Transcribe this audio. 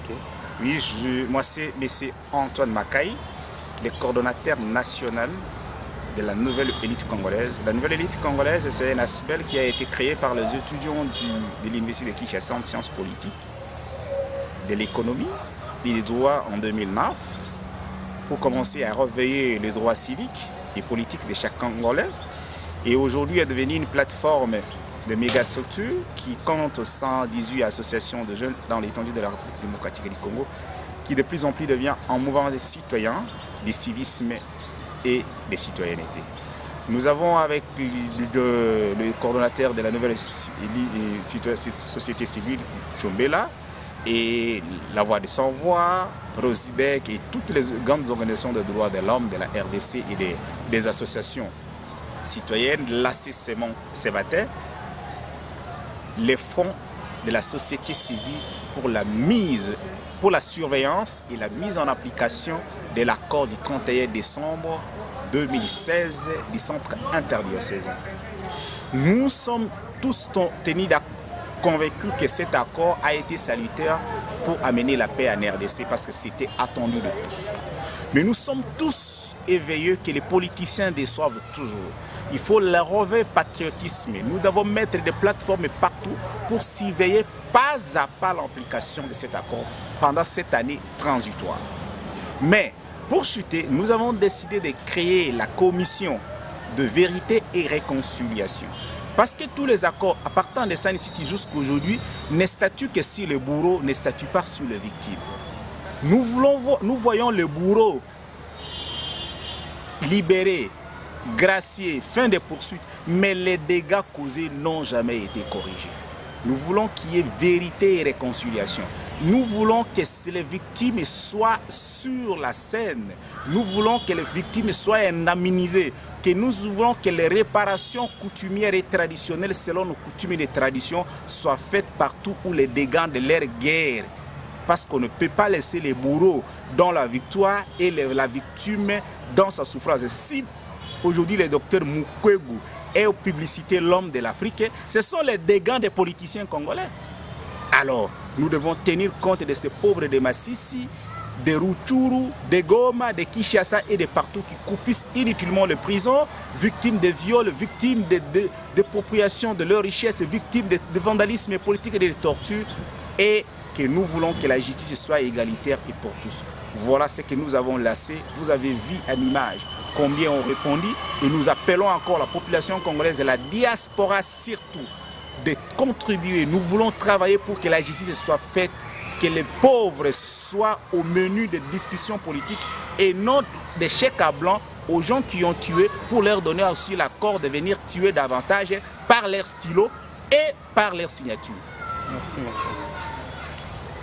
Ok. Oui, moi c'est M. Antoine Makaï, le coordonnateur national de la nouvelle élite congolaise. La nouvelle élite congolaise, c'est un aspect qui a été créé par les étudiants de l'Université de Kinshasa en sciences politiques, de l'économie et des droits en 2009, pour commencer à réveiller les droits civiques et politiques de chaque Congolais. Et aujourd'hui est devenue une plateforme de mégastructures qui compte 118 associations de jeunes dans l'étendue de la République démocratique du Congo, qui de plus en plus devient un mouvement de citoyens, de civisme et de citoyenneté. Nous avons avec le coordonnateur de la nouvelle société civile, Tchombela, et la Voix de Sans Voix, Rosibek et toutes les grandes organisations de droits de l'homme de la RDC et des associations citoyennes, l'ACCMON Sévaté, les fonds de la société civile pour la surveillance et la mise en application de l'accord du 31 décembre 2016 du centre interdiocésain. Nous sommes tous tenus convaincus que cet accord a été salutaire pour amener la paix en RDC parce que c'était attendu de tous. Mais nous sommes tous éveillés que les politiciens déçoivent toujours. Il faut leur relever patriotisme. Nous devons mettre des plateformes partout pour surveiller pas à pas l'application de cet accord pendant cette année transitoire. Mais pour chuter, nous avons décidé de créer la commission de vérité et réconciliation. Parce que tous les accords, à partir de Sun City jusqu'à aujourd'hui, ne statuent que sur le bourreau, ne statuent pas sur les victimes. Nous voyons le bourreau libéré, gracié, fin de poursuite, mais les dégâts causés n'ont jamais été corrigés. Nous voulons qu'il y ait vérité et réconciliation. Nous voulons que les victimes soient sur la scène. Nous voulons que les victimes soient indemnisées. Que nous voulons que les réparations coutumières et traditionnelles selon nos coutumes et traditions soient faites partout où les dégâts de leur guerre. Parce qu'on ne peut pas laisser les bourreaux dans la victoire et la victime dans sa souffrance. Si aujourd'hui le docteur Mukwege est aux publicités l'homme de l'Afrique, ce sont les dégâts des politiciens congolais. Alors, nous devons tenir compte de ces pauvres de Massissi, de Rutshuru, de Goma, de Kinshasa et de partout qui coupissent inutilement les prisons, victimes de viols, victimes d'appropriation de leurs richesses, victimes de vandalisme politique et de torture, et que nous voulons que la justice soit égalitaire et pour tous. Voilà ce que nous avons lancé. Vous avez vu à l'image combien on répondit et nous appelons encore la population congolaise et la diaspora surtout de contribuer. Nous voulons travailler pour que la justice soit faite, que les pauvres soient au menu des discussions politiques et non des chèques à blanc aux gens qui ont tué pour leur donner aussi l'accord de venir tuer davantage par leur stylo et par leur signature. Merci, monsieur.